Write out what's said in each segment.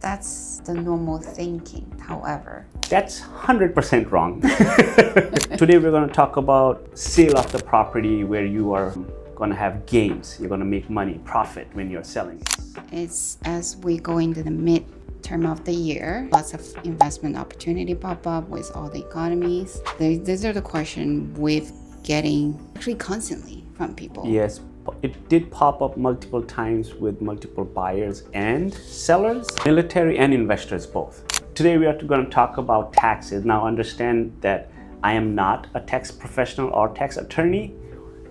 That's the normal thinking, however. That's 100% wrong. Today we're going to talk about sale of the property where you are going to have gains. You're going to make money, profit when you're selling. It's as we go into the mid-term of the year, lots of investment opportunity pop up with all the economies. These are the questions we've getting actually constantly from people. Yes, it did pop up multiple times with multiple buyers and sellers, military and investors both. Today we are going to talk about taxes. Now understand that I am not a tax professional or tax attorney.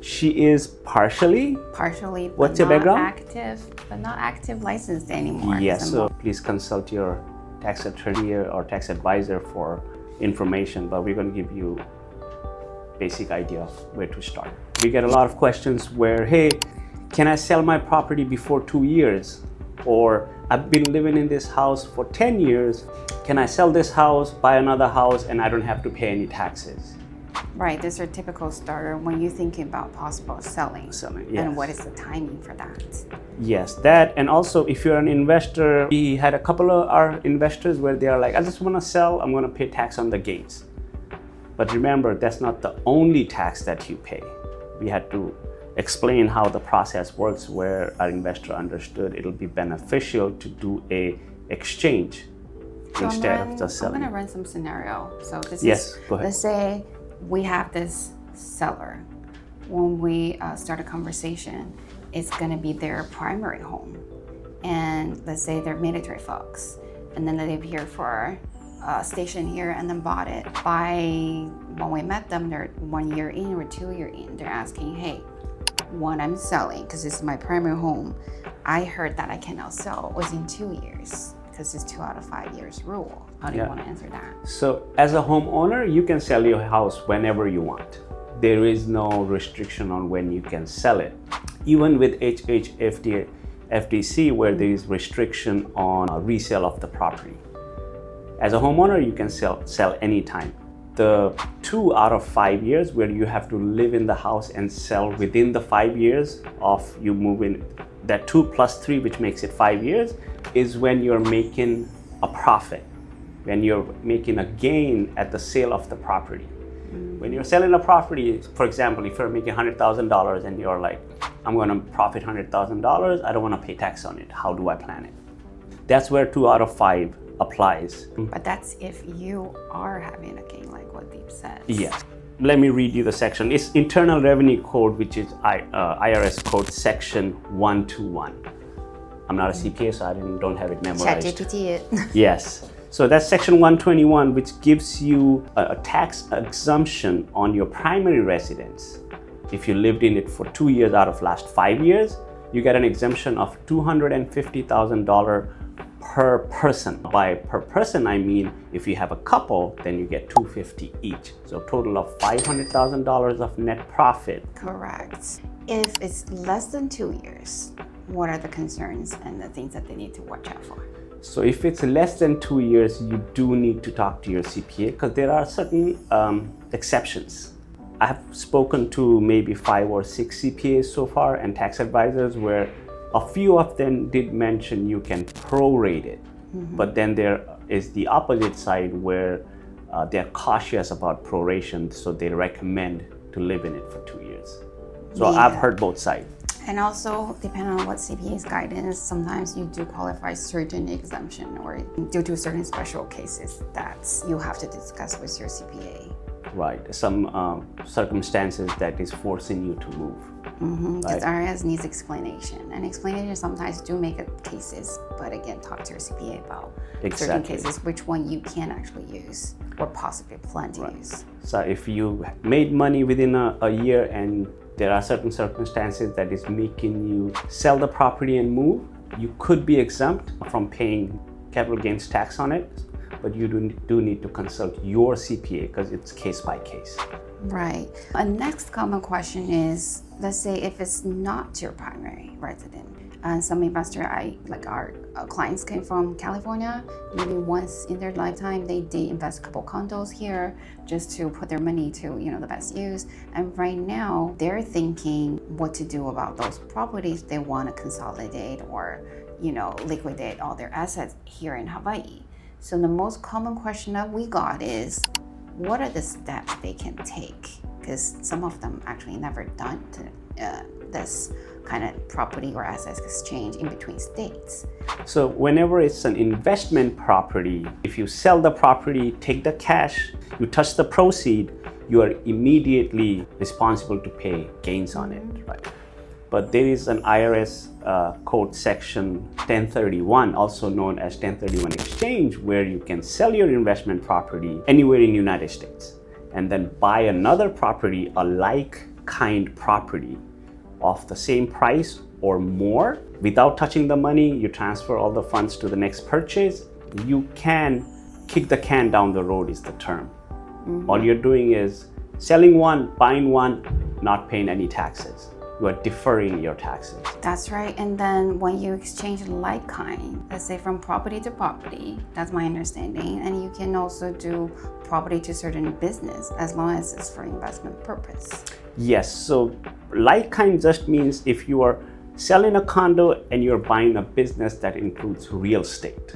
She is partially. What's your background? Not active licensed anymore. Yes, so please consult your tax attorney or tax advisor for information, but we're going to give you basic idea of where to start. We get a lot of questions where, hey, can I sell my property before 2 years? Or I've been living in this house for 10 years. Can I sell this house, buy another house, and I don't have to pay any taxes? Right, these are typical starter when you're thinking about possible selling. Yes. And what is the timing for that? Yes, that, and also if you're an investor, we had a couple of our investors where they are like, I just want to sell, I'm going to pay tax on the gains. But remember, that's not the only tax that you pay. We had to explain how the process works where our investor understood it'll be beneficial to do a exchange instead of just selling. I'm going to run some scenario. So this yes, is, go ahead. Let's say we have this seller. When we start a conversation, it's going to be their primary home. And let's say they're military folks. And then they live here for station here and then bought it. When we met them, they're 1 year in or 2 year in, they're asking, hey, one, I'm selling because this is my primary home. I heard that I cannot sell within 2 years because it's 2 out of 5 years rule. How do you want to answer that? So as a homeowner, you can sell your house whenever you want. There is no restriction on when you can sell it. Even with FDC, where there is restriction on resale of the property. As a homeowner, you can sell anytime. The 2 out of 5 years where you have to live in the house and sell within the 5 years of you moving, that 2 plus 3, which makes it 5 years, is when you're making a profit, when you're making a gain at the sale of the property. When you're selling a property, for example, if you're making $100,000 and you're like, I'm going to profit $100,000, I don't want to pay tax on it. How do I plan it? That's where 2 out of 5 applies. But that's if you are having a gain, like what Deep says. Yes. Let me read you the section. It's Internal Revenue Code, which is IRS code section 121. I'm not a CPA, so I don't have it memorized. ChatGPT it. Yes. So that's section 121, which gives you a tax exemption on your primary residence. If you lived in it for 2 years out of last 5 years, you get an exemption of $250,000 per person. By per person, I mean if you have a couple, then you get $250 each. So a total of $500,000 of net profit. Correct. If it's less than 2 years, what are the concerns and the things that they need to watch out for? So if it's less than 2 years, you do need to talk to your CPA because there are certain exceptions. I have spoken to maybe 5 or 6 CPAs so far and tax advisors where a few of them did mention you can prorate it, but then there is the opposite side where they're cautious about proration, so they recommend to live in it for 2 years. So I've heard both sides. And also, depending on what CPA's guidance, sometimes you do qualify certain exemption or due to certain special cases that you have to discuss with your CPA. Right, some circumstances that is forcing you to move. Because IRS needs explanation, and explanation sometimes do make it cases, but again, talk to your CPA about certain cases, which one you can actually use or possibly plan to use. So if you made money within a year and there are certain circumstances that is making you sell the property and move, you could be exempt from paying capital gains tax on it, but you do need to consult your CPA because it's case by case. Right. A next common question is, let's say if it's not your primary resident, and some investor, our clients came from California, maybe once in their lifetime, they did invest a couple condos here just to put their money to, the best use. And right now they're thinking what to do about those properties they want to consolidate or liquidate all their assets here in Hawaii. So the most common question that we got is, what are the steps they can take? Because some of them actually never done this kind of property or assets exchange in between states. So whenever it's an investment property, if you sell the property, take the cash, you touch the proceed, you are immediately responsible to pay gains on it, right? But there is an IRS code section 1031, also known as 1031 exchange, where you can sell your investment property anywhere in the United States and then buy another property, a like kind property of the same price or more. Without touching the money, you transfer all the funds to the next purchase. You can kick the can down the road is the term. All you're doing is selling one, buying one, not paying any taxes. You are deferring your taxes. That's right. And then when you exchange like kind, let's say from property to property, that's my understanding. And you can also do property to certain business as long as it's for investment purpose. Yes, so like kind just means if you are selling a condo and you're buying a business that includes real estate.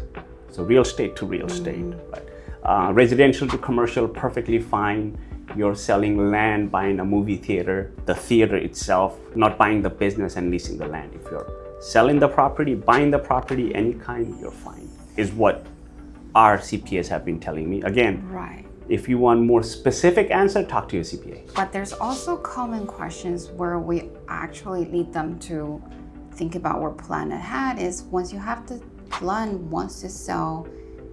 So real estate to real estate, right? Residential to commercial, perfectly fine. You're selling land, buying a movie theater, the theater itself, not buying the business and leasing the land. If you're selling the property, buying the property, any kind, you're fine, is what our CPAs have been telling me. Again, right. If you want more specific answer, talk to your CPA. But there's also common questions where we actually lead them to think about or plan ahead is once you have the plan wants to sell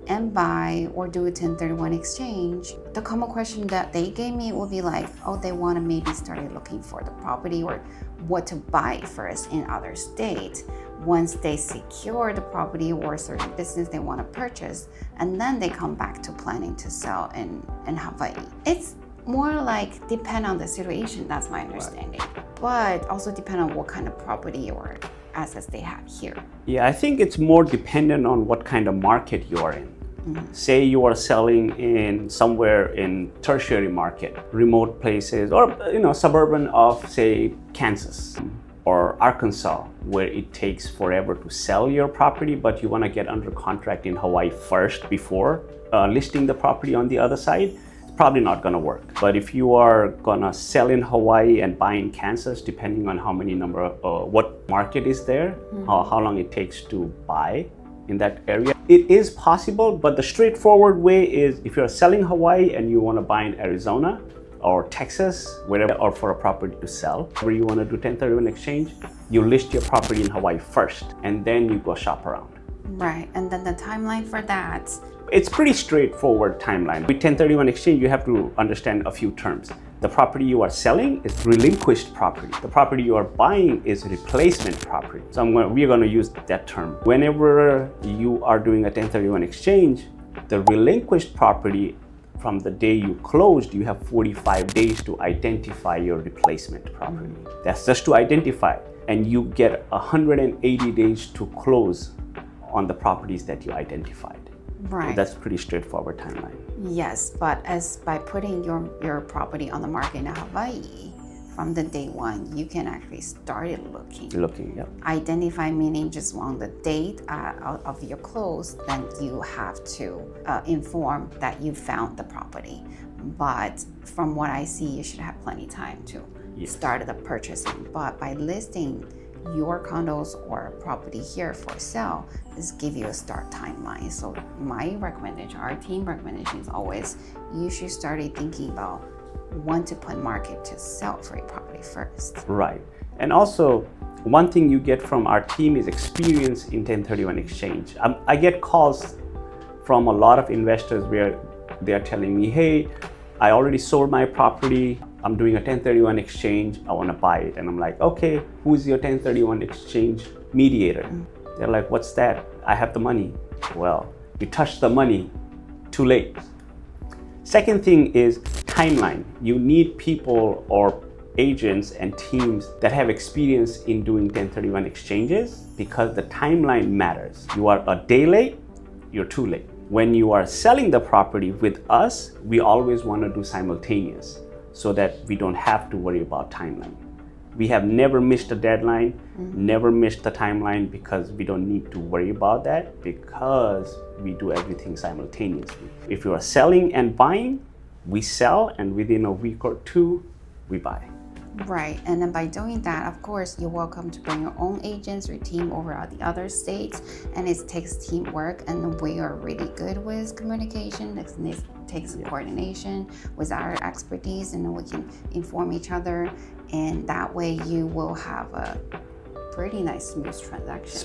and buy or do a 1031 exchange, the common question that they gave me will be like, oh, they want to maybe start looking for the property or what to buy first in other states. Once they secure the property or a certain business they want to purchase, and then they come back to planning to sell in Hawaii. It's more like depend on the situation, that's my understanding. But also depend on what kind of property or assets they have here. Yeah, I think it's more dependent on what kind of market you are in. Say you are selling in somewhere in tertiary market, remote places, or suburban of say Kansas or Arkansas, where it takes forever to sell your property, but you want to get under contract in Hawaii first before listing the property on the other side. Probably not going to work. But if you are going to sell in Hawaii and buy in Kansas, depending on how many what market is there, how long it takes to buy in that area, it is possible. But the straightforward way is if you're selling Hawaii and you want to buy in Arizona or Texas, wherever, or for a property to sell, where you want to do 1031 exchange, you list your property in Hawaii first and then you go shop around. Right, and then the timeline for that? It's pretty straightforward timeline. With 1031 exchange, you have to understand a few terms. The property you are selling is relinquished property. The property you are buying is replacement property. So we're going to use that term. Whenever you are doing a 1031 exchange, the relinquished property, from the day you closed, you have 45 days to identify your replacement property. That's just to identify. And you get 180 days to close on the properties that you identified. Right. So that's pretty straightforward timeline. Yes, but as by putting your property on the market in Hawaii, from the day one, you can actually start looking. Yep. Identify meaning just on the date of your close, then you have to inform that you found the property. But from what I see, you should have plenty of time to start the purchasing. But by listing your condos or property here for sale, is give you a start timeline. So my recommendation, our team recommendation is always you should start thinking about when to put market to sell for a property first. Right. And also, one thing you get from our team is experience in 1031 exchange. I get calls from a lot of investors where they are telling me, hey, I already sold my property. I'm doing a 1031 exchange. I want to buy it. And I'm like, okay, who's your 1031 exchange mediator? They're like, what's that? I have the money. Well, you touched the money, too late. Second thing is timeline. You need people or agents and teams that have experience in doing 1031 exchanges because the timeline matters. You are a day late, you're too late. When you are selling the property with us, we always want to do simultaneous so that we don't have to worry about timeline. We have never missed a deadline, never missed the timeline, because we don't need to worry about that, because we do everything simultaneously. If you are selling and buying, we sell, and within a week or two, we buy. Right, and then by doing that, of course, you're welcome to bring your own agents or team over at the other states, and it takes teamwork, and we are really good with communication. It takes coordination with our expertise, and then we can inform each other, and that way you will have a pretty nice, smooth transaction.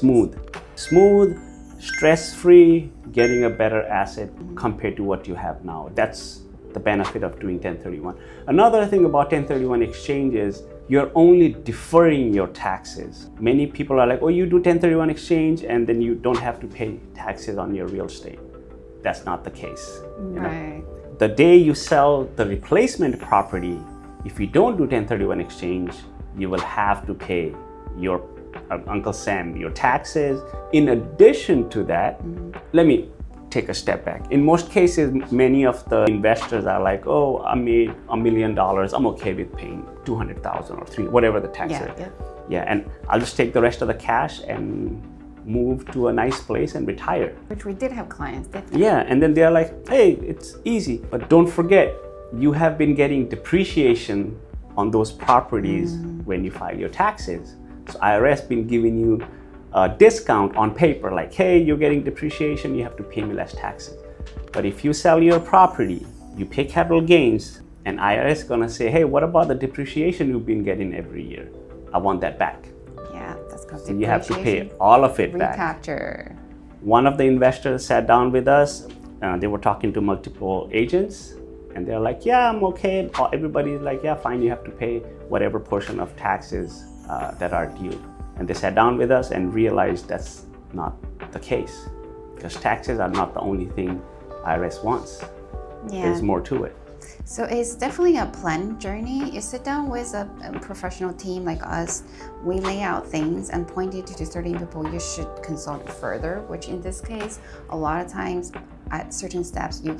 Smooth, stress-free, getting a better asset compared to what you have now. That's the benefit of doing 1031. Another thing about 1031 exchange is you're only deferring your taxes. Many people are like, oh, you do 1031 exchange and then you don't have to pay taxes on your real estate. That's not the case. Right. The day you sell the replacement property, if you don't do 1031 exchange, you will have to pay your Uncle Sam your taxes. In addition to that, let me take a step back. In most cases, many of the investors are like, oh, I made $1 million. I'm okay with paying 200,000 or $300,000, whatever the tax is. Yeah, and I'll just take the rest of the cash and move to a nice place and retire. Which we did have clients, didn't we? Yeah, and then they're like, hey, it's easy. But don't forget, you have been getting depreciation on those properties when you file your taxes. So IRS been giving you a discount on paper, like, hey, you're getting depreciation, you have to pay me less taxes. But if you sell your property, you pay capital gains, and IRS is gonna say, hey, what about the depreciation you've been getting every year? I want that back. Yeah, that's called So you have to pay all of it back. Recapture. One of the investors sat down with us, they were talking to multiple agents, and they're like, yeah, I'm okay. Everybody's like, yeah, fine, you have to pay whatever portion of taxes that are due. And they sat down with us and realized that's not the case, because taxes are not the only thing IRS wants. There's more to it. So it's definitely a planned journey. You sit down with a professional team like us, we lay out things and point you to certain people you should consult further, which in this case, a lot of times at certain steps, you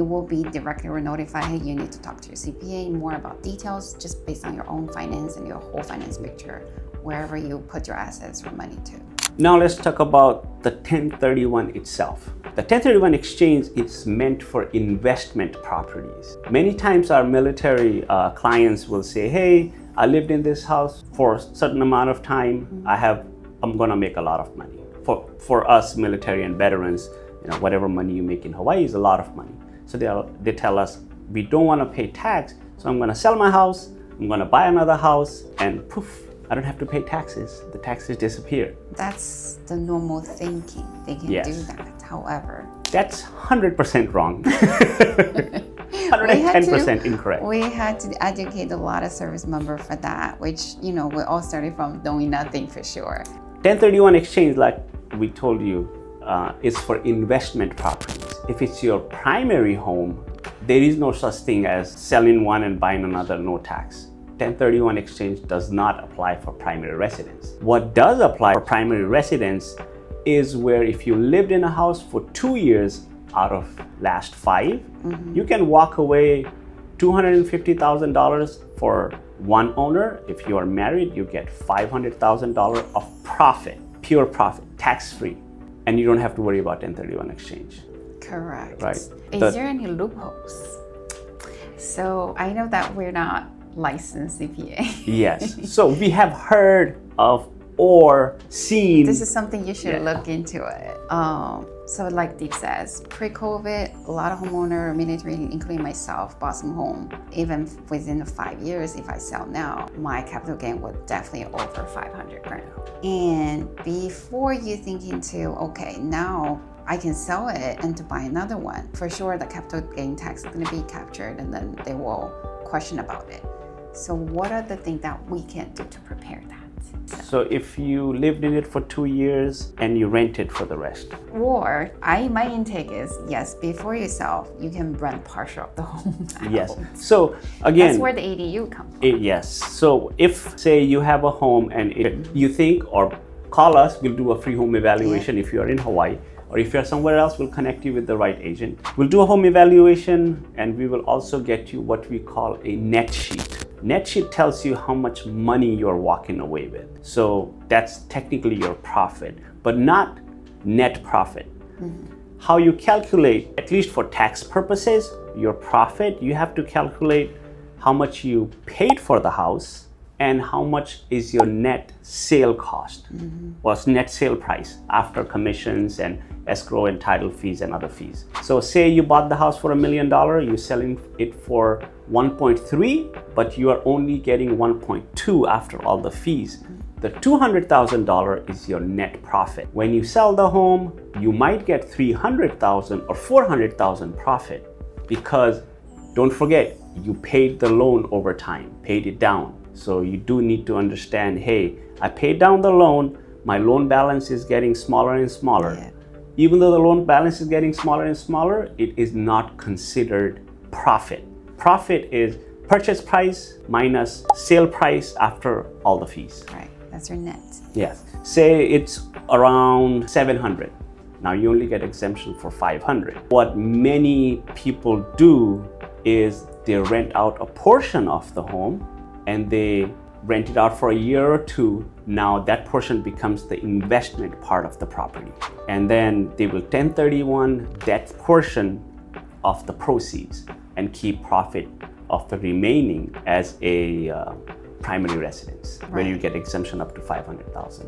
will be directly notified, hey, you need to talk to your CPA more about details, just based on your own finance and your whole finance picture, wherever you put your assets or money to. Now let's talk about the 1031 itself. The 1031 exchange is meant for investment properties. Many times our military clients will say, hey, I lived in this house for a certain amount of time. I'm gonna make a lot of money. For us military and veterans, whatever money you make in Hawaii is a lot of money. So they tell us, we don't wanna pay tax, so I'm gonna sell my house, I'm gonna buy another house, and poof, I don't have to pay taxes. The taxes disappear. That's the normal thinking. They can do that. However, that's 100% wrong. 110% incorrect. We had to educate a lot of service members for that, which, we all started from knowing nothing for sure. 1031 exchange, like we told you, is for investment properties. If it's your primary home, there is no such thing as selling one and buying another, no tax. 1031 exchange does not apply for primary residence. What does apply for primary residence is where if you lived in a house for 2 years out of last 5, you can walk away $250,000 for one owner. If you are married, you get $500,000 of profit, pure profit, tax-free, and you don't have to worry about 1031 exchange. Correct. Right. Is there any loopholes? So I know that we're not licensed CPA. Yes. So we have heard of or seen. This is something you should look into it. So like Deep says, pre-COVID, a lot of homeowner, military, including myself, bought some home. Even within the 5 years, if I sell now, my capital gain would definitely over 500 grand. And before you think into, okay, now I can sell it and to buy another one, for sure the capital gain tax is gonna be captured and then they will question about it. So what are the things that we can do to prepare that? So if you lived in it for 2 years and you rent it for the rest. Or my intake is, yes, before you sell, you can rent partial of the home out. Yes. So again, that's where the ADU comes from. Yes. So if say you have a home and you think, or call us, we'll do a free home evaluation if you are in Hawaii. Or if you're somewhere else, we'll connect you with the right agent. We'll do a home evaluation and we will also get you what we call a net sheet. Net sheet tells you how much money you're walking away with. So that's technically your profit, but not net profit. How you calculate, at least for tax purposes, your profit, you have to calculate how much you paid for the house and how much is your net sale cost, or net sale price after commissions and escrow and title fees and other fees. So say you bought the house for $1 million, you're selling it for 1.3, but you are only getting 1.2 after all the fees. The $200,000 is your net profit. When you sell the home, you might get $300,000 or $400,000 profit, because don't forget, you paid the loan over time, paid it down. So you do need to understand, hey, I paid down the loan, my loan balance is getting smaller and smaller. Yeah. Even though the loan balance is getting smaller and smaller, it is not considered profit. Profit is purchase price minus sale price after all the fees. Right, that's your net. Yes, say it's around 700. Now you only get exemption for 500. What many people do is they rent out a portion of the home and they rent it out for a year or two. Now that portion becomes the investment part of the property. And then they will 1031 that portion of the proceeds and keep profit of the remaining as a primary residence, where you get exemption up to 500,000.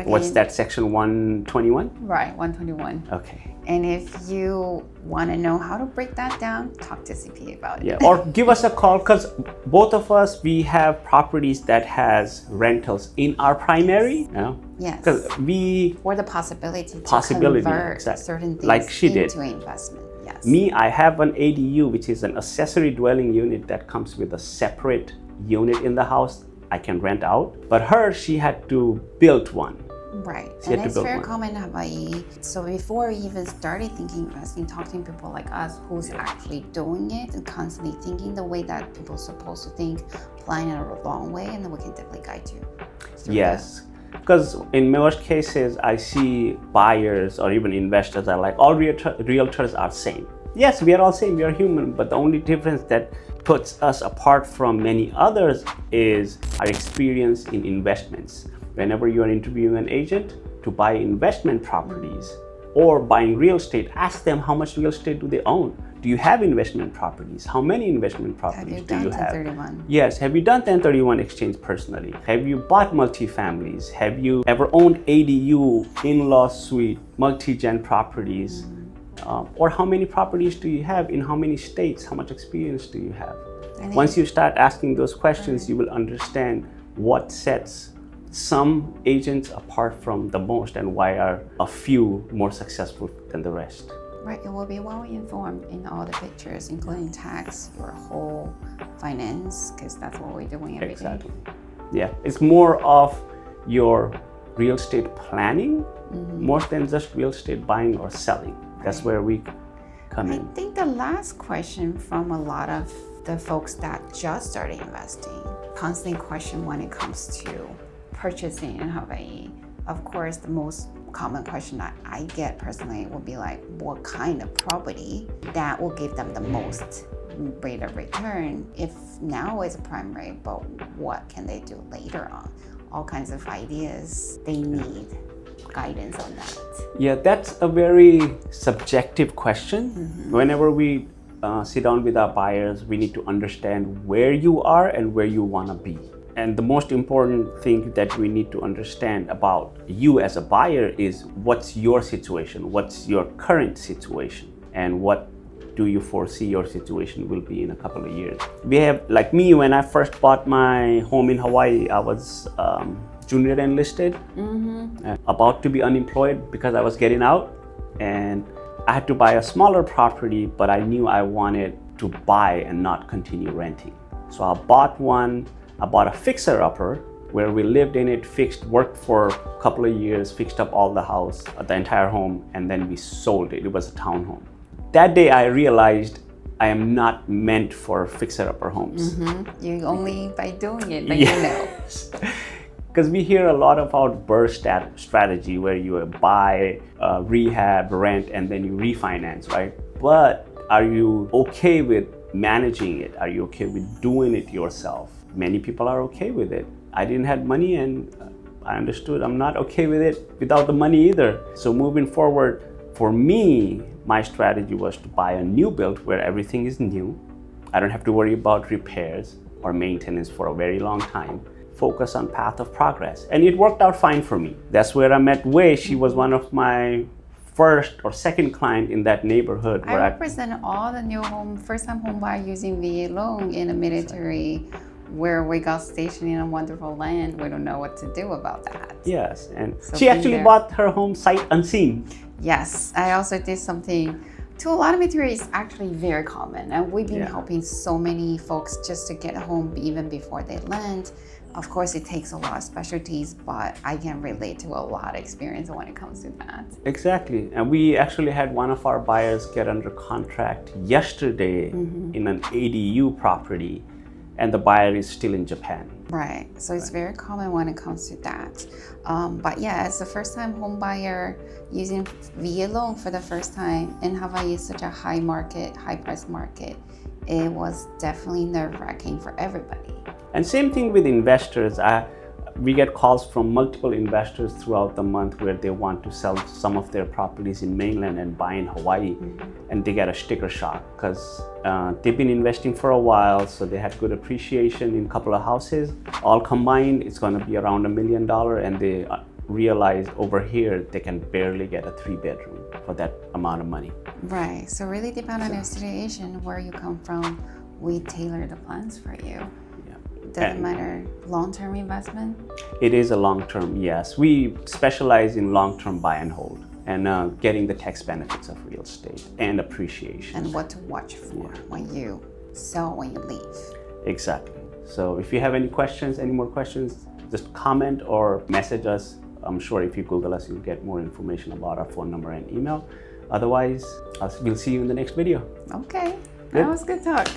What's that, section 121? Right, 121. Okay. And if you want to know how to break that down, talk to CPA about it. Yeah, or give us a call, because both of us, we have properties that has rentals in our primary. You know? Yes. Because we... Or the possibility to convert certain things like she did. into investment. Yes. Me, I have an ADU, which is an accessory dwelling unit that comes with a separate unit in the house I can rent out. But her, she had to build one. Right, and it's very common in Hawaii. So before we even started thinking investing, talking to people like us who's actually doing it and constantly thinking the way that people are supposed to think, applying it a long way, and then we can definitely guide you. Yes, because in most cases, I see buyers or even investors are like, all realtors are same. Yes, we are all same, we are human, but the only difference that puts us apart from many others is our experience in investments. Whenever you are interviewing an agent to buy investment properties or buying real estate, ask them how much real estate do they own. Do you have investment properties? How many investment properties do you have? 1031? Yes. Have you done 1031 exchange personally? Have you bought multifamilies? Have you ever owned ADU, in-law suite, multi-gen properties? Or how many properties do you have in how many states? How much experience do you have? Once you start asking those questions, you will understand what sets some agents apart from the most and why are a few more successful than the rest. Right, it will be well informed in all the pictures, including tax, your whole finance, because that's what we're doing every day. Yeah, it's more of your real estate planning more than just real estate buying or selling. That's where we come in. I think the last question from a lot of the folks that just started investing, constant question when it comes to purchasing in Hawaii. Of course, the most common question that I get personally will be like, what kind of property that will give them the most rate of return if now is a prime rate, but what can they do later on? All kinds of ideas. They need guidance on that. Yeah, that's a very subjective question. Whenever we sit down with our buyers, we need to understand where you are and where you want to be. And the most important thing that we need to understand about you as a buyer is what's your situation, what's your current situation, and what do you foresee your situation will be in a couple of years. We have, like me, when I first bought my home in Hawaii, I was junior enlisted, about to be unemployed because I was getting out, and I had to buy a smaller property, but I knew I wanted to buy and not continue renting. So I bought one. I bought a fixer-upper where we lived in it, worked for a couple of years, fixed up all the house, the entire home, and then we sold it. It was a townhome. That day I realized I am not meant for fixer-upper homes. You only by doing it, but you know. Because we hear a lot about burst strategy where you buy, rehab, rent, and then you refinance, right? But are you okay with managing it? Are you okay with doing it yourself? many people are okay with it. I didn't have money, and I understood I'm not okay with it without the money either. So moving forward, for me, my strategy was to buy a new build where everything is new. I don't have to worry about repairs or maintenance for a very long time. Focus on path of progress. And it worked out fine for me. That's where I met 𝐻𝐻. She was one of my first or second client in that neighborhood. I represent all the new first-time home buyer using VA loan in the military, where we got stationed in a wonderful land. We don't know what to do about that. Yes, and So she actually bought her home sight unseen. Yes, I also did something to a lot of military is actually very common, and we've been helping so many folks just to get a home even before they land. Of course, it takes a lot of specialties, but I can relate to a lot of experience when it comes to that. Exactly, and we actually had one of our buyers get under contract yesterday in an ADU property, and the buyer is still in Japan. Right, so it's very common when it comes to that. But yeah, as a first-time home buyer using VA loan for the first time in Hawaii is such a high price market, it was definitely nerve-wracking for everybody. And same thing with investors. We get calls from multiple investors throughout the month where they want to sell some of their properties in mainland and buy in Hawaii, and they get a sticker shock because they've been investing for a while, so they had good appreciation in a couple of houses. All combined, it's going to be around $1 million, and they realize over here they can barely get a 3-bedroom for that amount of money. Right, so really depend on your situation, where you come from. We tailor the plans for you. Doesn't matter, long-term investment? It is a long-term, yes. We specialize in long-term buy and hold and getting the tax benefits of real estate and appreciation. And what to watch for when you sell, when you leave. Exactly. So if you have any questions, any more questions, just comment or message us. I'm sure if you Google us, you'll get more information about our phone number and email. Otherwise, we'll see you in the next video. Okay, that was good talk.